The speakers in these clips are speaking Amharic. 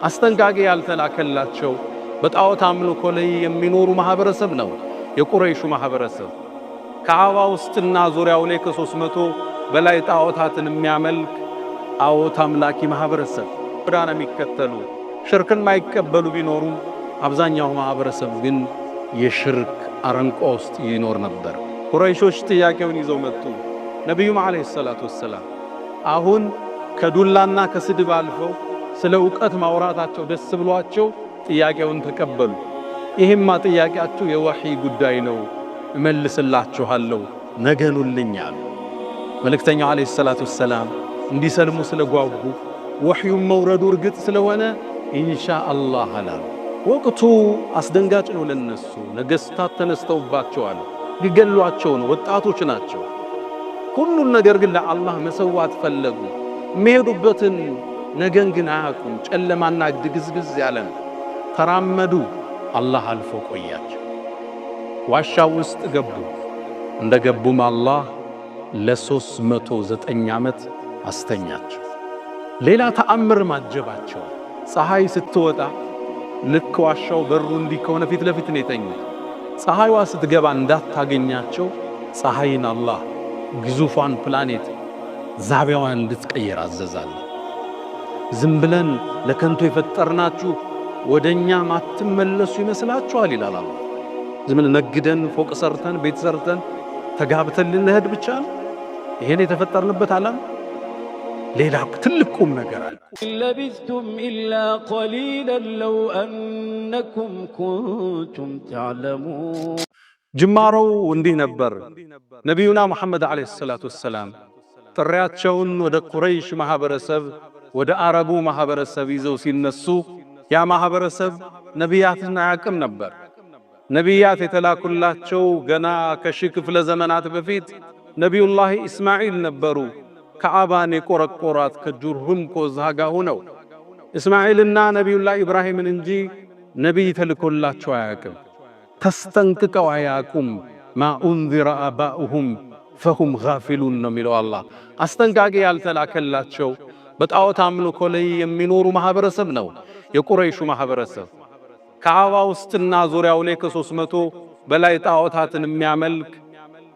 አስጠንቃቂ ያልተላከላቸው በጣዖት አምልኮ ላይ የሚኖሩ ማህበረሰብ ነው የቁረይሹ ማህበረሰብ። ከዓባ ውስጥና ዙሪያው ላይ ከ300 በላይ ጣዖታትን የሚያመልክ ጣዖት አምላኪ ማህበረሰብ ቁርአን የሚከተሉ ሽርክን ማይቀበሉ ቢኖሩ አብዛኛው ማህበረሰብ ግን የሽርክ አረንቋ ውስጥ ይኖር ነበር። ቁረይሾች ጥያቄውን ይዘው መጡ። ነብዩም አለይሂ ሰላቱ ወሰላም አሁን ከዱላና ከስድብ አልፈው ስለ ዕውቀት ማውራታቸው ደስ ብሏቸው ጥያቄውን ተቀበሉ። ይሄማ ጥያቄያችሁ የወህይ ጉዳይ ነው እመልስላችኋለሁ ነገኑልኝ አሉ። መልእክተኛው አለይሂ ሰላቱ ወሰላም እንዲሰልሙ ስለጓጉ ወህዩም መውረዱ እርግጥ ስለሆነ ኢንሻአላህ አላሉ። ወቅቱ አስደንጋጭ ነው ለነሱ። ነገስታት ተነስተውባቸዋል፣ ሊገሏቸው ነው። ወጣቶች ናቸው። ሁሉን ነገር ግን ለአላህ መሰዋት ፈለጉ። የሚሄዱበትን ነገን ግን አያውቁም። ጨለማና ግዝግዝ ያለ ነው። ተራመዱ። አላህ አልፎ ቆያቸው። ዋሻው ውስጥ ገቡ። እንደገቡም አላህ ለ309 ዓመት አስተኛቸው። ሌላ ተአምር ማጀባቸው። ፀሐይ ስትወጣ ልክ ዋሻው በሩ እንዲህ ከሆነ ፊት ለፊት ነው የተኙት። ፀሐይዋ ስትገባ እንዳታገኛቸው ፀሐይን አላህ ግዙፏን ፕላኔት ዛቢያዋን እንድትቀየር አዘዛለ። ዝም ብለን ለከንቱ የፈጠርናችሁ ወደኛ ማትመለሱ ይመስላችኋል ይላል አላህ። ዝም ብለን ነግደን ፎቅ ሰርተን ቤት ሰርተን ተጋብተን ልንሄድ ብቻ ነው ይሄን የተፈጠርንበት ዓለም? ሌላ ትልቅ ቁም ነገር አለ። ለቢስቱም ኢላ ቀሊላን ለው አነኩም ኩንቱም ተዕለሙን። ጅማሮው እንዲህ ነበር። ነቢዩና ሙሐመድ አለይሂ ሰላቱ ወሰላም ጥሪያቸውን ወደ ቁረይሽ ማህበረሰብ ወደ አረቡ ማህበረሰብ ይዘው ሲነሱ ያ ማህበረሰብ ነቢያትን አያውቅም ነበር። ነቢያት የተላኩላቸው ገና ከሺህ ክፍለ ዘመናት በፊት ነቢዩላህ ኢስማዒል ነበሩ። ከዓባን የቆረቆራት ከጁርሁም ኮዝሃ ጋር ሆነው ኢስማዒልና ነቢዩላህ ኢብራሂምን እንጂ ነቢይ ተልኮላቸው አያውቅም። ተስጠንቅቀው አያውቁም። ማ ኡንዚረ አባኡሁም ፈሁም ጋፊሉን ነው የሚለው አላህ። አስጠንቃቂ ያልተላከላቸው በጣዖት አምልኮ ላይ የሚኖሩ ማህበረሰብ ነው የቁረይሹ ማህበረሰብ። ከዓባ ውስጥና ዙሪያው ላይ ከ300 በላይ ጣዖታትን የሚያመልክ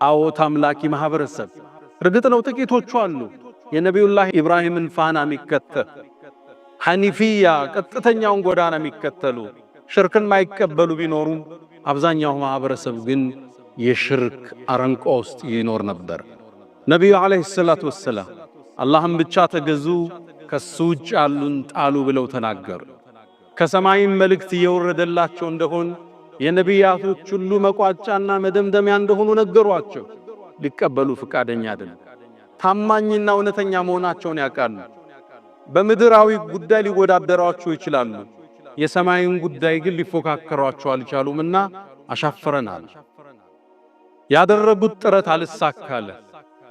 ጣዖት አምላኪ ማህበረሰብ። እርግጥ ነው ጥቂቶቹ አሉ የነቢዩላህ ኢብራሂምን ፋና የሚከተሉ ሐኒፊያ ቀጥተኛውን ጎዳና የሚከተሉ ሽርክን ማይቀበሉ ቢኖሩም አብዛኛው ማህበረሰብ ግን የሽርክ አረንቋ ውስጥ ይኖር ነበር። ነቢዩ አለይሂ ሰላቱ ወሰላም አላህን ብቻ ተገዙ፣ ከሱ ውጭ ያሉን ጣሉ ብለው ተናገሩ። ከሰማይም መልእክት እየወረደላቸው እንደሆን የነቢያቶች ሁሉ መቋጫና መደምደሚያ እንደሆኑ ነገሯቸው። ሊቀበሉ ፍቃደኛ አይደለም። ታማኝና እውነተኛ መሆናቸውን ያውቃሉ። በምድራዊ ጉዳይ ሊወዳደሯቸው ይችላሉ። የሰማይን ጉዳይ ግን ሊፎካከሯቸው አልቻሉምና አሻፈረናል። ያደረጉት ጥረት አልሳካለ።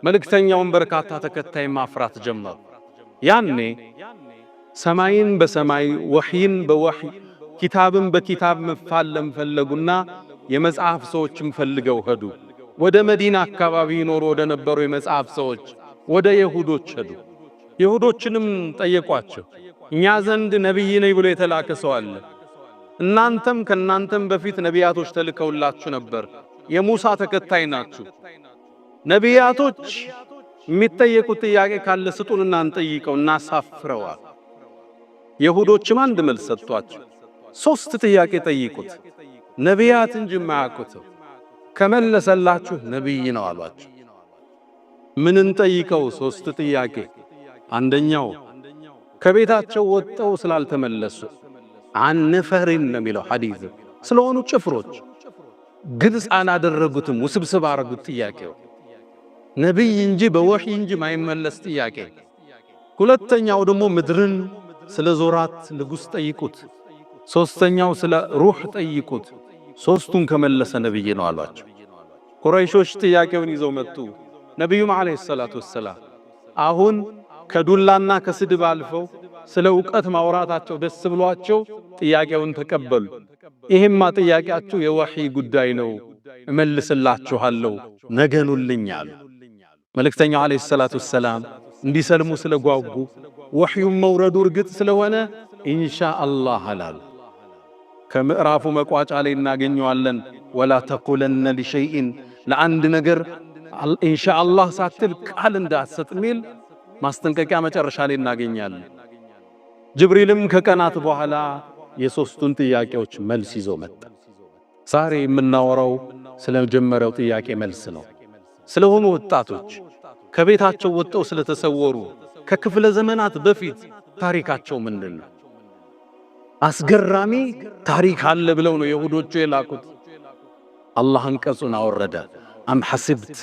መልእክተኛውን በርካታ ተከታይ ማፍራት ጀመሩ። ያኔ ሰማይን በሰማይ ወህይን በወህይ ኪታብን በኪታብ መፋለም ፈለጉና የመጽሐፍ ሰዎችም ፈልገው ሄዱ። ወደ መዲና አካባቢ ይኖሩ ወደ ነበሩ የመጽሐፍ ሰዎች ወደ ይሁዶች ሄዱ። ይሁዶችንም ጠየቋቸው። እኛ ዘንድ ነብይ ነኝ ብሎ የተላከ ሰው አለ። እናንተም ከናንተም በፊት ነቢያቶች ተልከውላችሁ ነበር። የሙሳ ተከታይ ናችሁ። ነቢያቶች የሚጠየቁት ጥያቄ ካለ ስጡንና እንጠይቀው እናሳፍረዋል። ይሁዶችም አንድ መልስ ሰጥቷቸው 3 ጥያቄ ጠይቁት ነቢያት እንጂ ማያውቁት ከመለሰላችሁ ነብይ ነው አሏቸው። ምን እንጠይቀው? 3 ጥያቄ። አንደኛው ከቤታቸው ወጣው ስላልተመለሱ አንፈሪን ነው የሚለው ሐዲስ ስለሆኑ ጭፍሮች ግልጽ አላደረጉትም፣ ውስብስብ አረጉት ጥያቄው። ነብይ እንጂ በወህይ እንጂ ማይመለስ ጥያቄ። ሁለተኛው ደግሞ ምድርን ስለ ዞራት ንጉስ ጠይቁት። ሶስተኛው ስለ ሩህ ጠይቁት። 3ቱን ከመለሰ ነብይ ነው አሏቸው። ቁረይሾች ጥያቄውን ይዘው መጡ። ነብዩም አለይሂ ሰላቱ ወሰላም አሁን ከዱላና ከስድብ አልፈው ስለ ዕውቀት ማውራታቸው ደስ ብሏቸው ጥያቄውን ተቀበሉ። ይሄማ ጥያቄያችሁ የወህይ ጉዳይ ነው እመልስላችኋለሁ ነገኑልኝ አሉ። መልእክተኛው አለይሂ ሰላቱ ወሰላም እንዲሰልሙ ስለጓጉ ወህዩም መውረዱ እርግጥ ስለሆነ ኢንሻአላህ አላሉ። ከምዕራፉ መቋጫ ላይ እናገኘዋለን። ወላ ተቁለነ ሊሸይኢን ለአንድ ነገር ኢንሻአላህ ሳትል ቃል እንዳትሰጥ ሚል ማስጠንቀቂያ መጨረሻ ላይ እናገኛለን። ጅብሪልም ከቀናት በኋላ የሶስቱን ጥያቄዎች መልስ ይዞ መጣ። ዛሬ የምናወራው ስለመጀመሪያው ጥያቄ መልስ ነው። ስለሆኑ ወጣቶች ከቤታቸው ወጥተው ስለተሰወሩ ከክፍለ ዘመናት በፊት ታሪካቸው ምንድነው? አስገራሚ ታሪክ አለ ብለው ነው የሁዶቹ የላኩት። አላህ አንቀጹን አወረደ። አም ሐሲብት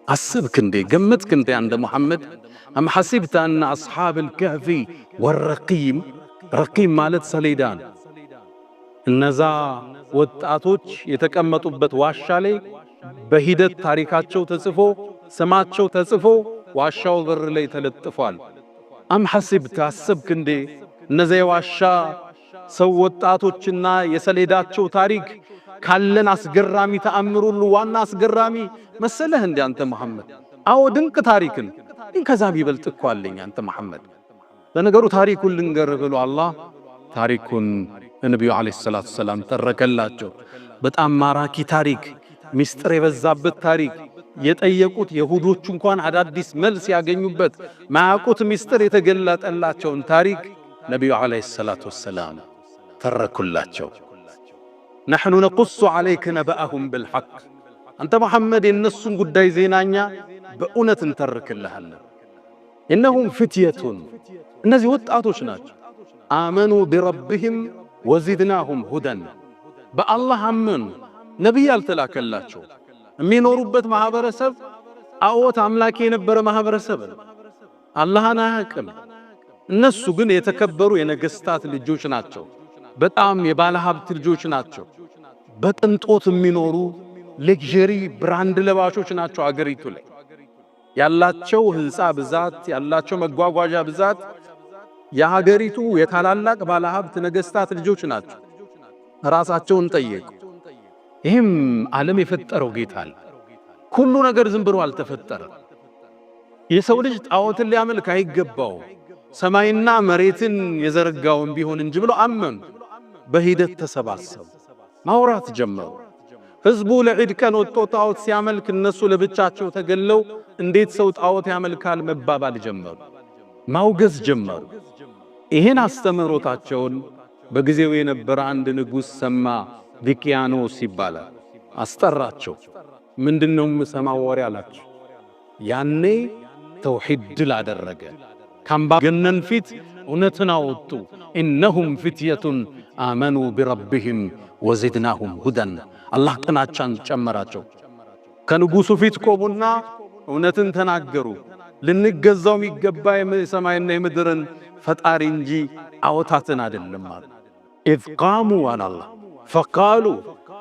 አስብክ እንዴ ገመትክ እንዴ አንደ ሙሐመድ አም ሐሲብት አነ አስሓብል ከህፊ ወረቂም ረቂም ማለት ሰሌዳን እነዛ ወጣቶች የተቀመጡበት ዋሻ ላይ በሂደት ታሪካቸው ተጽፎ ስማቸው ተጽፎ ዋሻው በር ላይ ተለጥፏል። አም ሐሲብት አስብክ እንዴ እነዛ የዋሻ ሰው ወጣቶችና የሰሌዳቸው ታሪክ ካለን አስገራሚ ተአምር ሁሉ ዋና አስገራሚ መሰለህ እንዴ አንተ መሐመድ? አዎ ድንቅ ታሪክን ከዛ ቢበልጥ እኮ አለኝ አንተ መሐመድ። ለነገሩ ታሪኩን ልንገርህ ብሎ አላህ ታሪኩን ነብዩ አለይሂ ሰላቱ ሰላም ተረከላቸው። በጣም ማራኪ ታሪክ፣ ሚስጥር የበዛበት ታሪክ፣ የጠየቁት የሁዶቹ እንኳን አዳዲስ መልስ ያገኙበት ማያውቁት ሚስጥር የተገለጠላቸውን ታሪክ ነብዩ አለይሂ ሰላቱ ሰላም ተረኩላቸው። ነሕኑ ነቁሱ ዐለይከ ነበአሁም ብልሐቅ አንተ መሐመድ የነሱን ጉዳይ ዜናኛ በእውነት እንተርክልሃለን። እነሁም ፍትየቱን እነዚህ ወጣቶች ናቸው። አመኑ ቢረብህም ወዚድናሁም ሁደን በአላህ አመኑ። ነቢይ አልተላከላቸው። የሚኖሩበት ማህበረሰብ ጣዖት አምላኪ የነበረ ማህበረሰብ አላህን አያውቅም። እነሱ ግን የተከበሩ የነገስታት ልጆች ናቸው። በጣም የባለ ሀብት ልጆች ናቸው። በቅንጦት የሚኖሩ ሌክዠሪ ብራንድ ለባሾች ናቸው። አገሪቱ ላይ ያላቸው ህንፃ ብዛት፣ ያላቸው መጓጓዣ ብዛት የሀገሪቱ የታላላቅ ባለ ሀብት ነገስታት ልጆች ናቸው። ራሳቸውን ጠየቁ። ይህም ዓለም የፈጠረው ጌታ አለ። ሁሉ ነገር ዝም ብሎ አልተፈጠረም። የሰው ልጅ ጣዖትን ሊያመልክ አይገባው ሰማይና መሬትን የዘረጋውን ቢሆን እንጂ ብሎ አመኑ። በሂደት ተሰባሰቡ፣ ማውራት ጀመሩ። ህዝቡ ለዒድ ቀን ወጥቶ ጣዖት ሲያመልክ እነሱ ለብቻቸው ተገለው እንዴት ሰው ጣዖት ያመልካል መባባል ጀመሩ፣ ማውገዝ ጀመሩ። ይሄን አስተምህሮታቸውን በጊዜው የነበረ አንድ ንጉሥ ሰማ። ዲቅያኖስ ይባላል። አስጠራቸው። ምንድነው የምሰማው ወሬ አላቸው። ያኔ ተውሂድ ድል አደረገ። ካምባገነን ፊት እውነትን አወጡ። ኢነሁም ፍትየቱን አመኑ ቢረብህም ወዚድናሁም ሁደን አላህ ቅናቻን ጨመራቸው። ከንጉሱ ፊት ቆሙና እውነትን ተናገሩ። ልንገዛው የሚገባ የሰማይና የምድርን ፈጣሪ እንጂ ጣዖታትን አይደለም አሉ። ኢዝ ቃሙ አላህ ፈቃሉ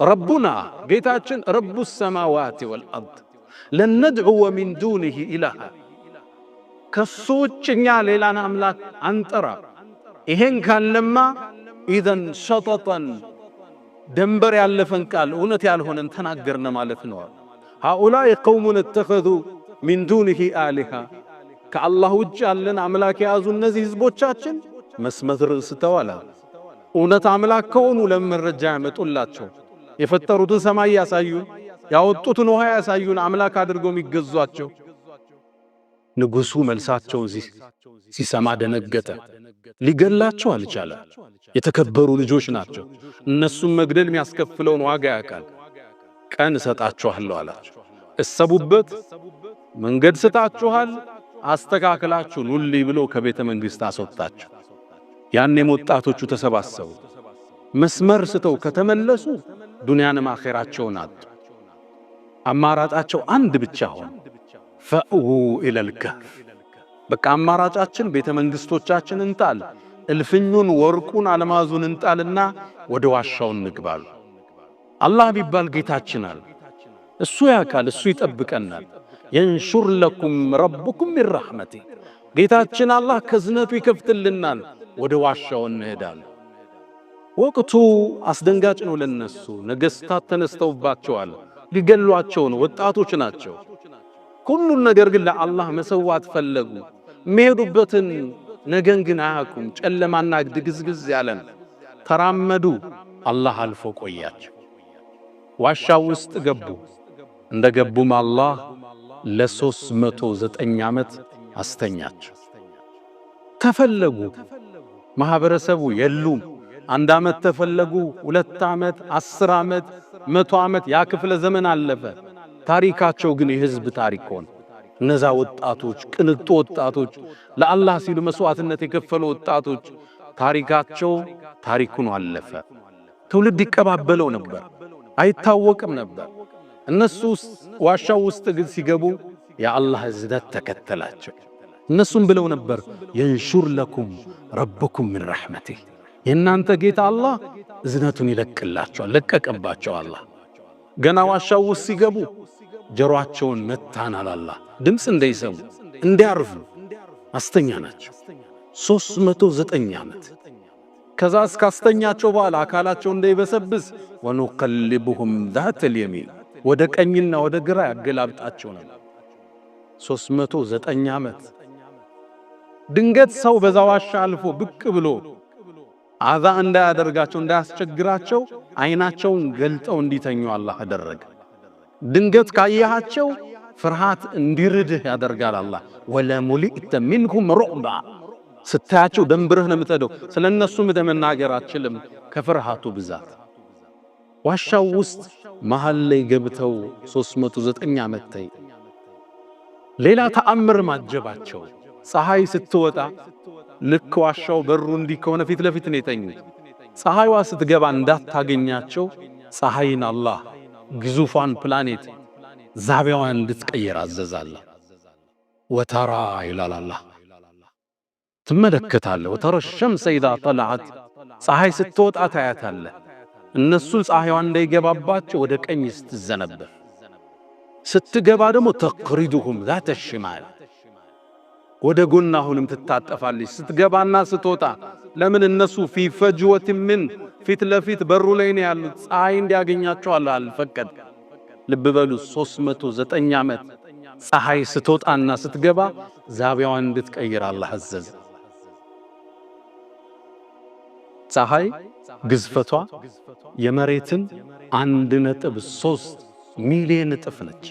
ረቡና ጌታችን ረቡ ሰማዋት ወልአርድ ለን ነድዑወ ሚን ዱኒሂ ኢላሃ ከሱ ውጭ እኛ ሌላን አምላክ አንጠራ። ይሄን ካለማ ኢዘን ሸጠጠን ደንበር ያለፈን ቃል እውነት ያልሆነን ተናገርነ ማለት ነው። ሃኡላኢ ቀውሙን እተኸዙ ሚን ዱኒሂ አሊሃ ከአላህ ውጭ ያለን አምላክ የያዙ እነዚህ ህዝቦቻችን መስመር ስተዋል። እውነት አምላክ ከሆኑ ለመረጃ ያመጡላቸው የፈጠሩትን ሰማይ ያሳዩን፣ ያወጡትን ውሃ ያሳዩን አምላክ አድርገው የሚገዟቸው። ንጉሱ መልሳቸውን ሲሰማ ደነገጠ። ሊገላቸው አልቻለም። የተከበሩ ልጆች ናቸው። እነሱም መግደል የሚያስከፍለውን ዋጋ ያውቃል። ቀን እሰጣችኋለሁ አላቸው። እሰቡበት፣ መንገድ ስጣችኋል፣ አስተካክላችሁ ኑልይ ብሎ ከቤተ መንግሥት አስወጣቸው። ያኔም ወጣቶቹ ተሰባሰቡ። መስመር ስተው ከተመለሱ ዱንያንም አኼራቸውን አጡ። አማራጫቸው አንድ ብቻ ሆነ። ፈእዉ ኢለል ከህፍ በቃ አማራጫችን ቤተ መንግሥቶቻችን እንጣል፣ እልፍኙን ወርቁን አልማዙን እንጣልና ወደ ዋሻው እንግባሉ። አላህ ቢባል ጌታችን አለ። እሱ ያውቃል፣ እሱ ይጠብቀናል። የንሹር ለኩም ረብኩም ሚን ረሕመቲ ጌታችን አላህ ከዝነቱ ይከፍትልናል። ወደ ዋሻው እንሄዳለን። ወቅቱ አስደንጋጭ ነው ለነሱ። ነገስታት ተነስተውባቸዋል፣ ሊገሏቸው ነው። ወጣቶች ናቸው። ሁሉን ነገር ግን ለአላህ መሰዋት ፈለጉ። የሚሄዱበትን ነገን ግን አያውቁም። ጨለማና ድግዝግዝ ያለን ተራመዱ። አላህ አልፎ ቆያቸው። ዋሻው ውስጥ ገቡ። እንደገቡም አላህ ለ309 ዓመት አስተኛቸው። ተፈለጉ። ማህበረሰቡ የሉም። 1 ዓመት ተፈለጉ፣ 2 ዓመት፣ 10 ዓመት፣ 100 ዓመት፣ ያ ክፍለ ዘመን አለፈ። ታሪካቸው ግን የህዝብ ታሪክ ሆነ። እነዛ ወጣቶች፣ ቅንጡ ወጣቶች፣ ለአላህ ሲሉ መስዋዕትነት የከፈሉ ወጣቶች ታሪካቸው ታሪኩን አለፈ። ትውልድ ይቀባበለው ነበር፣ አይታወቅም ነበር። እነሱ ዋሻው ውስጥ ግን ሲገቡ የአላህ እዝነት ተከተላቸው። እነሱም ብለው ነበር የንሹር ለኩም ረብኩም ምን ረሕመቲህ፣ የእናንተ ጌታ አላህ እዝነቱን ይለቅላቸዋል። ለቀቀባቸው አላህ። ገና ዋሻው ውስጥ ሲገቡ ጀሮአቸውን መታናል አላህ፣ ድምፅ እንዳይሰሙ እንዲያርፉ አስተኛ ናቸው 309 ዓመት። ከዛ እስካስተኛቸው በኋላ አካላቸው እንዳይበሰብስ ወኑቀልቡሁም ዛተል የሚን፣ ወደ ቀኝና ወደ ግራ ያገላብጣቸው ነበር 309 ዓመት። ድንገት ሰው በዛ ዋሻ አልፎ ብቅ ብሎ አዛ እንዳያደርጋቸው እንዳያስቸግራቸው አይናቸውን ገልጠው እንዲተኙ አላህ አደረገ። ድንገት ካያቸው ፍርሃት እንዲርድህ ያደርጋል አላህ። ወለሙሊእተ ሚንሁም ሩዕባ፣ ስታያቸው ደንብርህ ነው የምትሄደው። ስለነሱ መናገር አትችልም ከፍርሃቱ ብዛት። ዋሻው ውስጥ መሃል ላይ ገብተው 309 ዓመት ተይ። ሌላ ተአምር ማጀባቸው። ፀሐይ ስትወጣ ልክ ዋሻው በሩ እንዲህ ከሆነ ፊት ለፊት ነው የተኙት። ፀሐይዋ ስትገባ እንዳታገኛቸው ፀሐይን አላህ ግዙፋን ፕላኔት ዛቢያዋን እንድትቀየር አዘዛለህ። ወተራ ይላል አላህ፣ ትመለከታለህ። ወተራ ሸምሰ ኢዛ ጠለዐት፣ ፀሐይ ስትወጣ ታያታለህ። እነሱ ፀሐይዋን እንዳይገባባቸው ወደ ቀኝ ስትዘነበር፣ ስትገባ ደግሞ ተቅሪዱሁም ዛተ ሽማል፣ ወደ ጎን አሁንም ትታጠፋለች ስትገባና ስትወጣ። ለምን እነሱ ፊ ፈጅወት ምን ፊት ለፊት በሩ ላይ ነው ያሉት። ፀሐይ እንዲያገኛቸው አልፈቀደ። ልብ በሉ 309 ዓመት ፀሐይ ስትወጣና ስትገባ ዛቢያዋን እንድትቀይር አላህ አዘዘ። ፀሐይ ግዝፈቷ የመሬትን 1.3 ሚሊዮን እጥፍ ነች።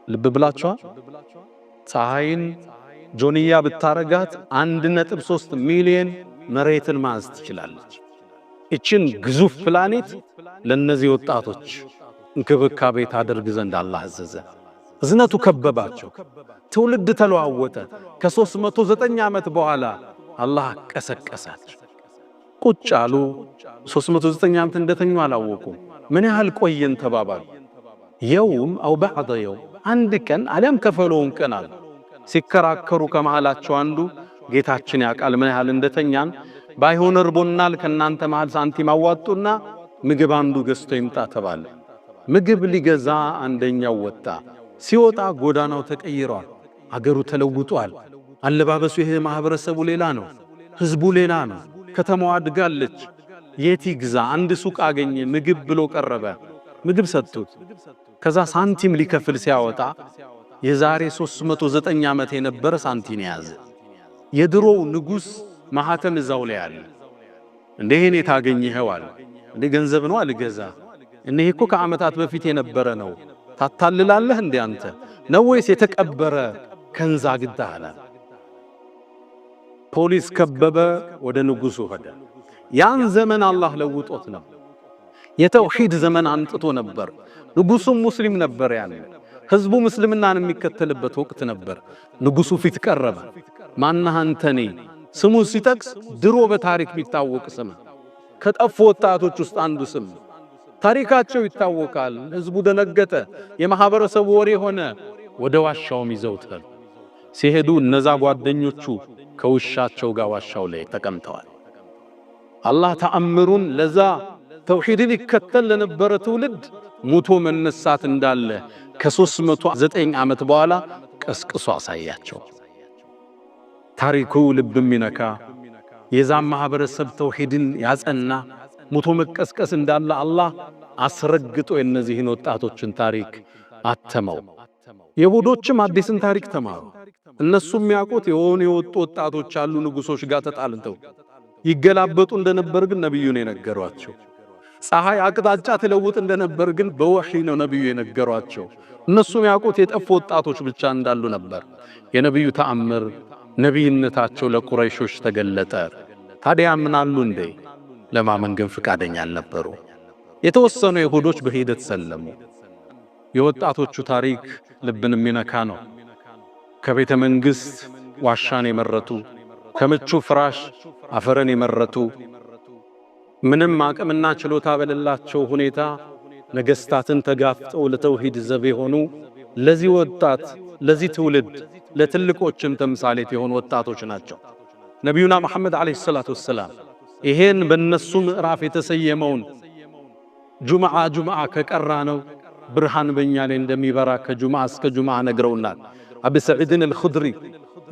ልብ ብላችኋል። ፀሐይን ጆንያ ብታረጋት 1.3 ሚሊዮን መሬትን ማዝ ትችላለች። እችን ግዙፍ ፕላኔት ለነዚህ ወጣቶች እንክብካቤ ታደርግ ዘንድ አላህ አዘዘ። እዝነቱ ከበባቸው። ትውልድ ተለዋወጠ። ከ309 ዓመት በኋላ አላህ ቀሰቀሳቸው። ቁጭ አሉ። 309 ዓመት እንደተኙ አላወቁም። ምን ያህል ቆየን ተባባሉ። የውም አው ባዕደ የውም፣ አንድ ቀን አሊያም ከፈለውን ቀን አሉ። ሲከራከሩ ከመሃላቸው አንዱ ጌታችን ያውቃል ምን ያህል እንደተኛን፣ ባይሆን እርቦናል፣ ከናንተ መሃል ሳንቲም አዋጡና ምግብ አንዱ ገዝቶ ይምጣ ተባለ። ምግብ ሊገዛ አንደኛው ወጣ። ሲወጣ ጎዳናው ተቀይሯል። አገሩ ተለውጧል። አለባበሱ ይሄ ማህበረሰቡ ሌላ ነው። ህዝቡ ሌላ ነው። ከተማዋ አድጋለች። የት ይግዛ? አንድ ሱቅ አገኘ። ምግብ ብሎ ቀረበ። ምግብ ሰጡት። ከዛ ሳንቲም ሊከፍል ሲያወጣ የዛሬ 309 ዓመት የነበረ ሳንቲም ያዘ። የድሮው ንጉስ ማህተም እዛው ላይ አለ። እንደሄን የታገኘኸው አለ። እንደ ገንዘብ ነው አልገዛ። እነሆ እኮ ከዓመታት በፊት የነበረ ነው። ታታልላለህ እንዴ አንተ ነው ወይስ የተቀበረ ከንዛ ግዳላ? ፖሊስ ከበበ። ወደ ንጉሱ ሄደ። ያን ዘመን አላህ ለውጦት ነው። የተውሂድ ዘመን አንጥቶ ነበር። ንጉሱም ሙስሊም ነበር። ያን ህዝቡ ሙስልምናን የሚከተልበት ወቅት ነበር። ንጉሱ ፊት ቀረበ። ማነህ አንተ? እኔ ስሙ ሲጠቅስ ድሮ በታሪክ የሚታወቅ ስም፣ ከጠፉ ወጣቶች ውስጥ አንዱ ስም፣ ታሪካቸው ይታወቃል። ህዝቡ ደነገጠ። የማህበረሰቡ ወሬ ሆነ። ወደ ዋሻውም ይዘውት ሄዱ። ሲሄዱ እነዛ ጓደኞቹ ከውሻቸው ጋር ዋሻው ላይ ተቀምጠዋል። አላህ ተአምሩን ለዛ ተውሂድን ይከተል ለነበረ ትውልድ ሙቶ መነሳት እንዳለ ከ309 ዓመት በኋላ ቀስቅሶ አሳያቸው። ታሪኩ ልብ የሚነካ የዛም ማህበረሰብ ተውሂድን ያጸና ሙቶ መቀስቀስ እንዳለ አላህ አስረግጦ የነዚህን ወጣቶችን ታሪክ አተመው። የሁዶችም አዲስን ታሪክ ተማሩ። እነሱ የሚያውቁት የሆነ የወጡ ወጣቶች አሉ ንጉሶች ጋር ተጣልተው ይገላበጡ እንደነበር ግን ነብዩ ነው የነገሯቸው። ፀሐይ አቅጣጫ ትለውጥ እንደነበር ግን በወህይ ነው ነብዩ የነገሯቸው። እነሱ የሚያውቁት የጠፉ ወጣቶች ብቻ እንዳሉ ነበር። የነብዩ ተአምር ነብይነታቸው ለቁረይሾች ተገለጠ። ታዲያ ምናሉ እንዴ? ለማመን ግን ፍቃደኛ አልነበሩ። የተወሰኑ ይሁዶች በሂደት ሰለሙ። የወጣቶቹ ታሪክ ልብን የሚነካ ነው። ከቤተ መንግስት ዋሻን የመረጡ፣ ከምቹ ፍራሽ አፈረን የመረጡ፣ ምንም አቅምና ችሎታ በሌላቸው ሁኔታ ነገስታትን ተጋፍጠው ለተውሂድ ዘብ የሆኑ ለዚህ ወጣት ለዚህ ትውልድ ለትልቆችም ተምሳሌት የሆኑ ወጣቶች ናቸው። ነቢዩና መሐመድ አለይሂ ሰላቱ ወሰላም ይሄን በእነሱ ምዕራፍ የተሰየመውን ጁምዓ ከቀራ ነው ብርሃን በእኛ ላይ እንደሚበራ ከጁምዓ እስከ ጁምዓ ነግረውናል። አቡ ሰዒድን አልኹድሪ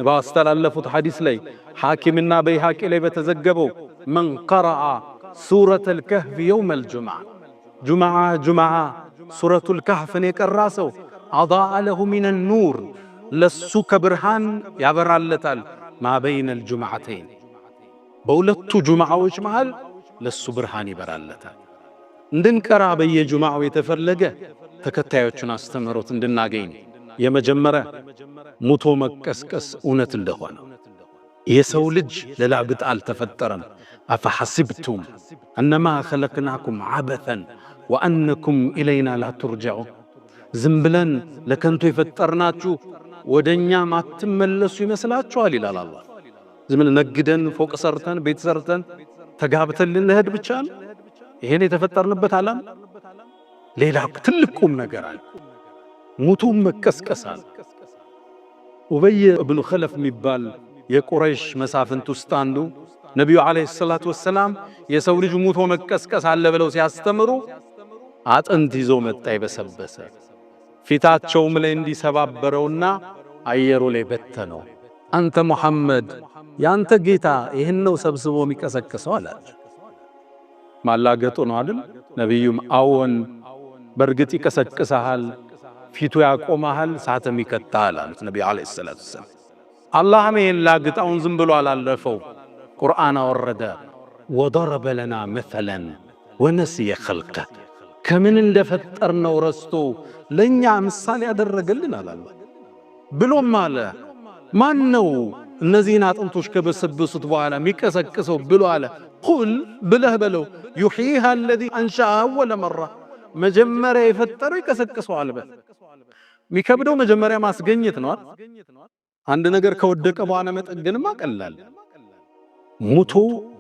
ባስተላለፉት ሐዲስ ላይ ሐኪምና በይሃቂ ላይ በተዘገበው መን ቀረአ ሱረቱል ከህፍ የውመል ጁምዓ ሱረቱል ከህፍን የቀራ ሰው አضاء له من النور ለሱ ከብርሃን ያበራለታል ማ በይነል ጁምዓተይን በሁለቱ ጁምዓዎች መሃል ለሱ ብርሃን ይበራለታል። እንድንቀራ በየጁምዓው የተፈለገ ተከታዮቹን አስተምሮት እንድናገኝ የመጀመሪያ ሙቶ መቀስቀስ እውነት እንደሆነ የሰው ልጅ ለላግጥ አልተፈጠረም። አፈሐሲብቱም አነማ ኸለቅናኩም ዐበተን ወአነኩም ኢለይና ላ ቱርጀዑን ዝም ብለን ለከንቱ የፈጠርናችሁ ወደኛ ማትመለሱ ይመስላችኋል ይላል አላህ። ዝም ብለን ነግደን ፎቅ ሰርተን ቤት ሰርተን ተጋብተን ልንሄድ ብቻ ነው ይሄን የተፈጠርንበት ዓላማ? ሌላ ትልቅ ቁም ነገር አለ። ሙቱም መቀስቀሳል። ኡበይ ኢብኑ ኸለፍ የሚባል የቁረይሽ መሳፍንት ውስጥ አንዱ ነቢዩ ዓለይሂ ሰላቱ ወሰላም የሰው ልጅ ሙቶ መቀስቀስ አለ ብለው ሲያስተምሩ አጥንት ይዞ መጣ የበሰበሰ ፊታቸውም ላይ እንዲሰባበረውና አየሩ ላይ በተነው። አንተ ሙሐመድ ያንተ ጌታ ይህን ነው ሰብስቦ የሚቀሰቅሰው አላቸው። ማላገጡ ነው አይደል? ነቢዩም አዎን በርግጥ ይቀሰቅሰሃል፣ ፊቱ ያቆመሃል፣ ሳተም ይከታሃል አሉት ነቢዩ ዓለይሂ ሰላቱ ወሰላም። አላህም ይህን ላግጣውን ዝም ብሎ አላለፈው። ቁርአን አወረደ። ወደረበ ለና መሰለን ወነስየ ኸልቀ ከምን እንደፈጠርነው ረስቶ ለኛ ምሳሌ ያደረገልን አላለ። ብሎም አለ ማን ነው እነዚህን አጥንቶች ከበሰበሱት በኋላ የሚቀሰቅሰው ብሎ አለ። ቁል ብለህ በለው ዩሕይሃ አለዚ አንሸአ አወለ መራ መጀመሪያ የፈጠረው ይቀሰቅሰዋል። በል የሚከብደው መጀመሪያ ማስገኘት ነው። አንድ ነገር ከወደቀ በኋላ መጠገንማ ቀላል። ሙቶ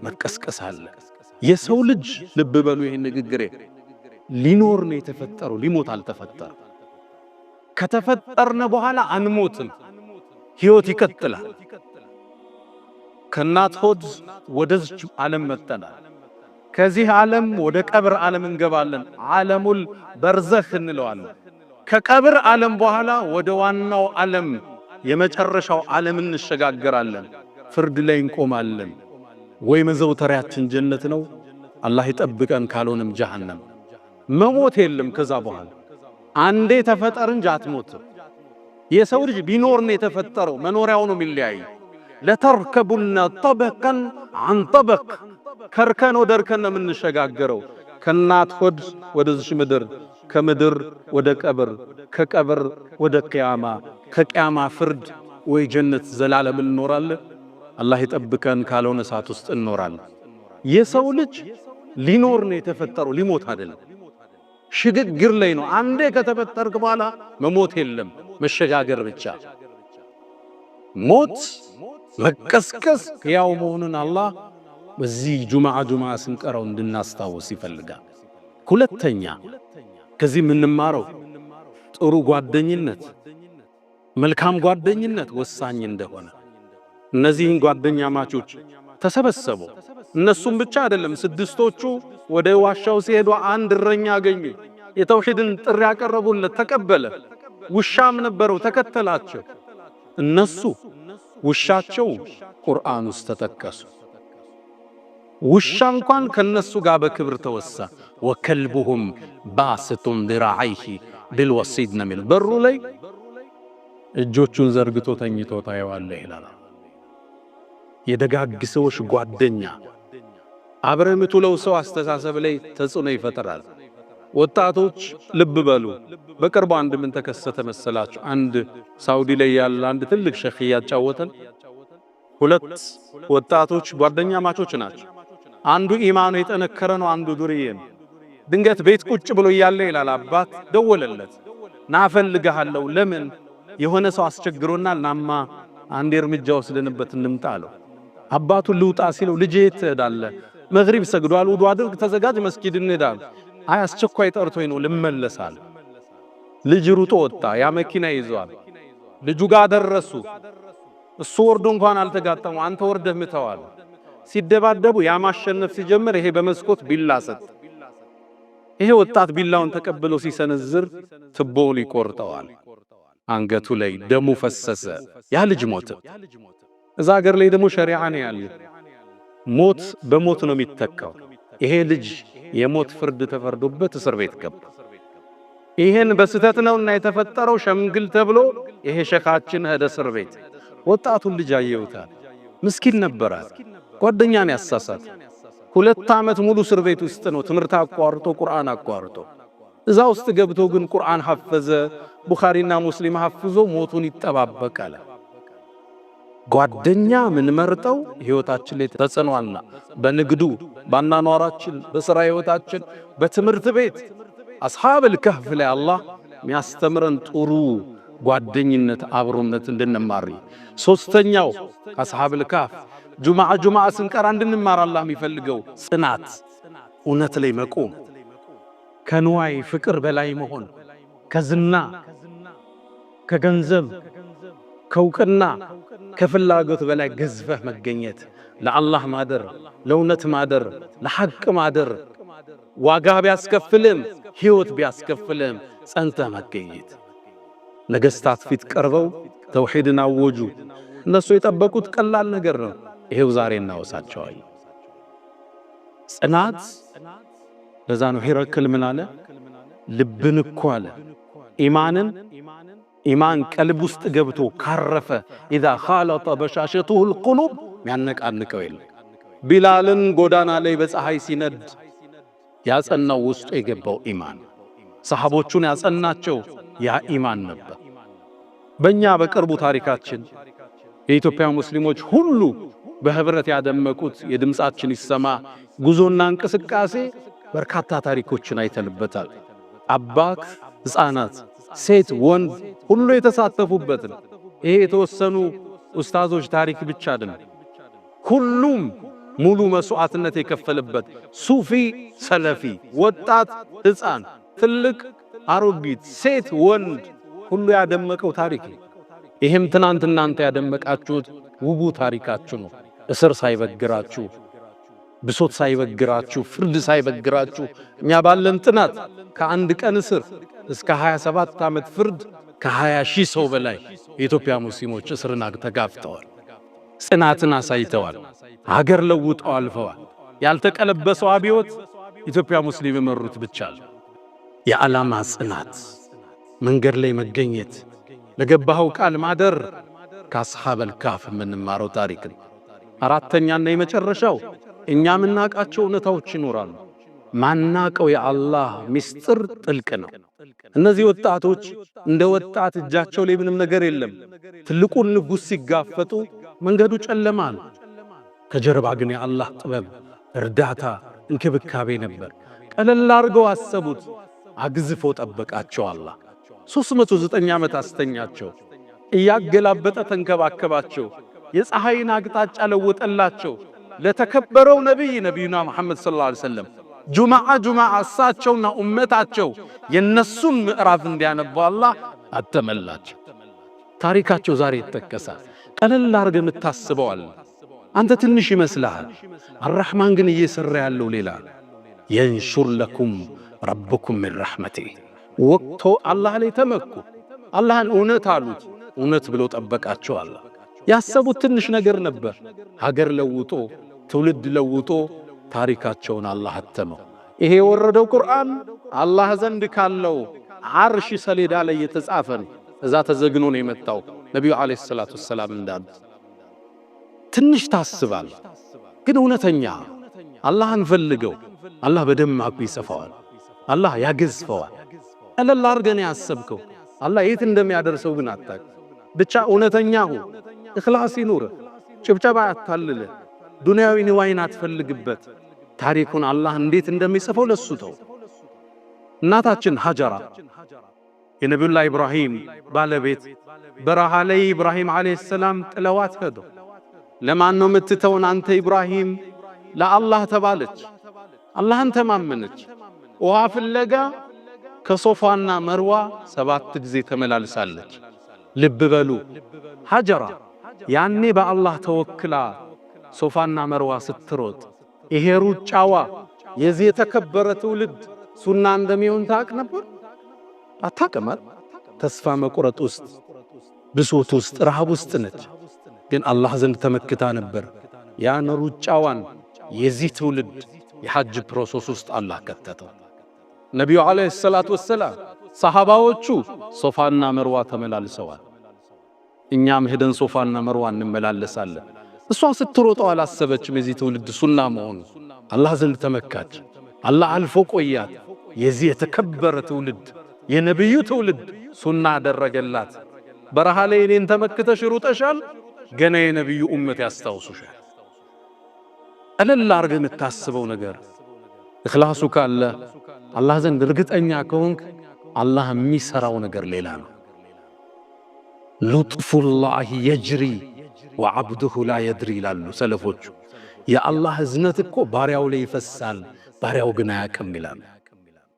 መቀስቀስ አለ። የሰው ልጅ ልብ በሉ ይሄን ንግግሬ ሊኖር ነው የተፈጠረው፣ ሊሞት አልተፈጠረም። ከተፈጠርነ በኋላ አንሞትም፣ ህይወት ይቀጥላል። ከናት ሆድ ወደዚህ ዓለም መጥተናል። ከዚህ ዓለም ወደ ቀብር ዓለም እንገባለን። ዓለሙል በርዘኽ እንለዋለን። ከቀብር ዓለም በኋላ ወደ ዋናው ዓለም የመጨረሻው ዓለም እንሸጋገራለን። ፍርድ ላይ እንቆማለን። ወይ መዘውተሪያችን ጀነት ነው፣ አላህ ይጠብቀን፣ ካልሆነም ጀሃነም። መሞት የለም ከዛ በኋላ አንዴ ተፈጠር እንጂ አትሞትም። የሰው ልጅ ቢኖር ነው የተፈጠረው፣ መኖሪያው ነው የሚለያይ። ለተርከቡና ጠበቀን አን ጠበቅ ከርከን ወደ እርከን ነው የምንሸጋገረው። ከናት ሆድ ወደዚህ ምድር፣ ከምድር ወደ ቀብር፣ ከቀብር ወደ ቂያማ፣ ከቂያማ ፍርድ ወይ ጀነት ዘላለም እንኖራለን። አላህ ይጠብቀን፣ ካልሆነ እሳት ውስጥ እንኖራለን። የሰው ልጅ ሊኖር ነው የተፈጠረው፣ ሊሞት አይደለም። ሽግግር ላይ ነው። አንዴ ከተፈጠርክ በኋላ መሞት የለም፣ መሸጋገር ብቻ። ሞት መቀስቀስ ያው መሆኑን አላህ በዚህ ጁምዓ ስንቀረው እንድናስታውስ ይፈልጋል። ሁለተኛ ከዚህ የምንማረው ጥሩ ጓደኝነት፣ መልካም ጓደኝነት ወሳኝ እንደሆነ። እነዚህን ጓደኛ ማቾች ተሰበሰቡ። እነሱም ብቻ አይደለም፣ ስድስቶቹ ወደ ዋሻው ሲሄዱ አንድ እረኛ አገኙ። የተውሂድን ጥሪ ያቀረቡለት ተቀበለ። ውሻም ነበረው ተከተላቸው። እነሱ ውሻቸው ቁርአን ውስጥ ተጠቀሱ። ውሻ እንኳን ከነሱ ጋር በክብር ተወሳ። ወከልቡሁም ባስቱን ذراعيه بالوصيد ነው የሚለው። በሩ ላይ እጆቹን ዘርግቶ ተኝቶ ታየዋለህ ይላል። የደጋግ ሰዎች ጓደኛ አብረህ የምትውለው ሰው አስተሳሰብ ላይ ተጽዕኖ ይፈጥራል። ወጣቶች ልብ በሉ። በቅርቡ አንድ ምን ተከሰተ መሰላችሁ? አንድ ሳውዲ ላይ ያለ አንድ ትልቅ ሼኽ ያጫወተን ሁለት ወጣቶች ጓደኛ ማቾች ናቸው። አንዱ ኢማኑ የጠነከረ ነው፣ አንዱ ዱርዬ ነው። ድንገት ቤት ቁጭ ብሎ እያለ ይላል አባት ደወለለት። ናፈልግሃለሁ፣ ለምን የሆነ ሰው አስቸግሮናል፣ ናማ አንድ እርምጃ ወስደንበት እንምጣ አለው። አባቱ ልውጣ ሲለው ልጄ ትሄዳለህ? መግሪብ ሰግዷል፣ ውዱእ አድርግ፣ ተዘጋጅ፣ መስጊድ እንሄዳለን። አይ አስቸኳይ ጠርቶኝ ነው ልመለሳል። ልጅ ሩጦ ወጣ። ያ መኪና ይዟል። ልጁ ጋር ደረሱ። እሱ ወርዶ እንኳን አልተጋጠሙ። አንተ ወርደህ ምተዋል። ሲደባደቡ ያ ማሸነፍ ሲጀምር ይሄ በመስኮት ቢላ ሰጥ። ይሄ ወጣት ቢላውን ተቀብሎ ሲሰነዝር ትቦውን ይቆርጠዋል። አንገቱ ላይ ደሙ ፈሰሰ። ያ ልጅ ሞተ። እዛ ሀገር ላይ ደግሞ ሸሪዓ ነው ያለው። ሞት በሞት ነው የሚተካው። ይሄ ልጅ የሞት ፍርድ ተፈርዶበት እስር ቤት ገባ። ይሄን በስተት ነውና የተፈጠረው ሸምግል ተብሎ ይሄ ሸኻችን ሄደ እስር ቤት። ወጣቱን ልጅ አየውታል። ምስኪን ነበረ። ጓደኛን ያሳሳት 2 ዓመት ሙሉ እስር ቤት ውስጥ ነው። ትምህርት አቋርጦ ቁርአን አቋርጦ እዛ ውስጥ ገብቶ ግን ቁርአን ሐፈዘ። ቡኻሪና ሙስሊም ሐፍዞ ሞቱን ይጠባበቃል። ጓደኛ ምን መርጠው ህይወታችን ላይ ተጽዕኖአልና በንግዱ ባናኗራችን፣ በሥራ ህይወታችን፣ በትምህርት ቤት አስሐበል ከህፍ ላይ አላህ የሚያስተምረን ጥሩ ጓደኝነት አብሮነት እንድንማር። ሶስተኛው አስሐበል ከህፍ ጁማዓ ስንቀራ እንድንማር አላህ የሚፈልገው ጽናት፣ እውነት ላይ መቆም፣ ከንዋይ ፍቅር በላይ መሆን፣ ከዝና ከገንዘብ ከውቅና ከፍላጎት በላይ ገዝፈህ መገኘት፣ ለአላህ ማደር፣ ለእውነት ማደር፣ ለሐቅ ማደር፣ ዋጋ ቢያስከፍልም ህይወት ቢያስከፍልም ጸንተህ መገኘት። ነገስታት ፊት ቀርበው ተውሂድን አወጁ። እነሱ የጠበቁት ቀላል ነገር ነው። ይሄው ዛሬ እናወሳቸዋለን። ጽናት ለዛ ነው ሄረክል ምን አለ? ልብን እኮ አለ ኢማን ቀልብ ውስጥ ገብቶ ካረፈ ኢዛ ኻለጠ በሻሸቱሁ القلوب ሚያነቃንቀው የለ። ቢላልን ጎዳና ላይ በፀሐይ ሲነድ ያጸናው ውስጡ የገባው ኢማን፣ ሰሃቦቹን ያጸናቸው ያ ኢማን ነበር። በእኛ በቅርቡ ታሪካችን የኢትዮጵያ ሙስሊሞች ሁሉ በህብረት ያደመቁት የድምጻችን ይሰማ ጉዞና እንቅስቃሴ በርካታ ታሪኮችን አይተንበታል። አባት፣ ሕፃናት፣ ሴት፣ ወንድ ሁሉ የተሳተፉበት ነው። ይሄ የተወሰኑ ኡስታዞች ታሪክ ብቻ አይደለም። ሁሉም ሙሉ መስዋዕትነት የከፈለበት ሱፊ፣ ሰለፊ፣ ወጣት፣ ሕፃን፣ ትልቅ፣ አሮጊት፣ ሴት፣ ወንድ ሁሉ ያደመቀው ታሪክ ነው። ይሄም ትናንት እናንተ ያደመቃችሁት ውቡ ታሪካችሁ ነው። እስር ሳይበግራችሁ፣ ብሶት ሳይበግራችሁ፣ ፍርድ ሳይበግራችሁ እኛ ባለን ጥናት ከአንድ ቀን እስር እስከ 27 ዓመት ፍርድ ከ20,000 ሰው በላይ የኢትዮጵያ ሙስሊሞች እስርን ተጋፍተዋል። ጽናትን አሳይተዋል። ሀገር ለውጠው አልፈዋል። ያልተቀለበሰው አብዮት ኢትዮጵያ ሙስሊም የመሩት ብቻ ነው። የዓላማ ጽናት፣ መንገድ ላይ መገኘት፣ ለገባኸው ቃል ማደር ከአስሐበል ካፍ የምንማረው ታሪክ ነው። አራተኛና የመጨረሻው እኛ የምናውቃቸው እውነታዎች ይኖራሉ። ማናቀው የአላህ ምስጢር ጥልቅ ነው። እነዚህ ወጣቶች እንደ ወጣት እጃቸው ላይ ምንም ነገር የለም። ትልቁን ንጉሥ ሲጋፈጡ መንገዱ ጨለማ ነው። ከጀርባ ግን የአላህ ጥበብ፣ እርዳታ፣ እንክብካቤ ነበር። ቀለል አድርገው አሰቡት። አግዝፎ ጠበቃቸው። አላህ 309 ዓመት አስተኛቸው። እያገላበጠ ተንከባከባቸው። የፀሐይን አቅጣጫ ለወጠላቸው። ለተከበረው ነቢዩና መሐመድ ሰለላሁ ዐለይሂ ወሰለም ጁማዓ እሳቸውና ኡመታቸው የነሱን ምዕራፍ እንዲያነቡ አላህ አተመላቸው። ታሪካቸው ዛሬ ይተከሳል። ቀለል አድርገህ የምታስበዋል። አንተ ትንሽ ይመስልሃል። አርራህማን ግን እየሰራ ያለው ሌላ። የንሹር ለኩም ረብኩም ሚን ረሕመቲህ። ወቅቶ አላህ ላይ ተመኩ። አላህን እውነት አሉት። እውነት ብሎ ጠበቃቸው። አላህ ያሰቡት ትንሽ ነገር ነበር። ሀገር ለውጦ ትውልድ ለውጦ ታሪካቸውን አላህ አተመው። ይሄ የወረደው ቁርአን አላህ ዘንድ ካለው ዓርሽ ሰሌዳ ላይ የተጻፈ ነው። እዛ ተዘግኖ ነው የመጣው። ነቢዩ ዓለይሂ ሰላቱ ወሰላም እንዳሉት ትንሽ ታስባል፣ ግን እውነተኛ አላህን ፈልገው አላህ በደማቁ ይሰፋዋል፣ አላህ ያገዝፈዋል። ቀለል አድርገን ያሰብከው አላህ የት እንደሚያደርሰው ግን አታውቅ። ብቻ እውነተኛ ሁን፣ ኢኽላስ ይኑርህ፣ ጭብጨባ አታልልህ፣ ዱንያዊ ንዋይን አትፈልግበት። ታሪኩን አላህ እንዴት እንደሚጽፈው ለሱ ተው። እናታችን ሀጀራ የነቢዩላህ ኢብራሂም ባለቤት በረሃ ላይ ኢብራሂም ዓለይሂ ሰላም ጥለዋት ሄዱ። ለማን ነው የምትተውን አንተ ኢብራሂም? ለአላህ ተባለች። አላህን ተማመነች። ውሃ ፍለጋ ከሶፋና መርዋ 7 ጊዜ ተመላልሳለች። ልብ በሉ ሀጀራ ያኔ በአላህ ተወክላ ሶፋና መርዋ ስትሮጥ ይሄ ሩጫዋ የዚህ የተከበረ ትውልድ ሱና እንደሚሆን ታውቅ ነበር? አታውቅም። ተስፋ መቁረጥ ውስጥ፣ ብሶት ውስጥ፣ ረሃብ ውስጥ ነች። ግን አላህ ዘንድ ተመክታ ነበር። ያን ሩጫዋን የዚህ ትውልድ የሐጅ ፕሮሰስ ውስጥ አላህ ከተተው። ነቢዩ ዓለይሂ ሰላቱ ወሰላም ሰሃባዎቹ ሶፋና መርዋ ተመላልሰዋል። እኛም ሄደን ሶፋና መርዋ እንመላለሳለን። እሷ ስትሮጠው አላሰበችም የዚህ ትውልድ ሱና መሆኑ። አላህ ዘንድ ተመካች። አላህ አልፎ ቆያት። የዚህ የተከበረ ትውልድ የነብዩ ትውልድ ሱና አደረገላት። በረሃ ላይ እኔን ተመክተሽ ሩጠሻል፣ ገና የነብዩ ኡመት ያስታውሱሻል። ቀለል አድርገህ የምታስበው ነገር ኢኽላሱ ካለ አላህ ዘንድ እርግጠኛ ከሆንክ አላህ የሚሰራው ነገር ሌላ ነው። ሉጥፉላሂ የጅሪ ወዐብዱሁ ላ የድሪ ይላሉ ሰለፎቹ። የአላህ እዝነት እኮ ባሪያው ላይ ይፈሳል፣ ባሪያው ግን አያውቅም ይላሉ።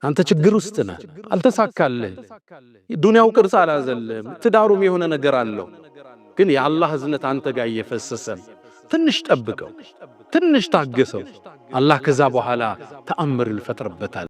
አንተ ችግር ውስጥ ነህ፣ አልተሳካልህ፣ ዱንያው ቅርጽ አላዘልህም፣ ትዳሩም የሆነ ነገር አለው። ግን የአላህ እዝነት አንተ ጋር እየፈሰሰ ትንሽ ጠብቀው፣ ትንሽ ታገሰው። አላህ ከዛ በኋላ ተአምር ይፈጥርበታል።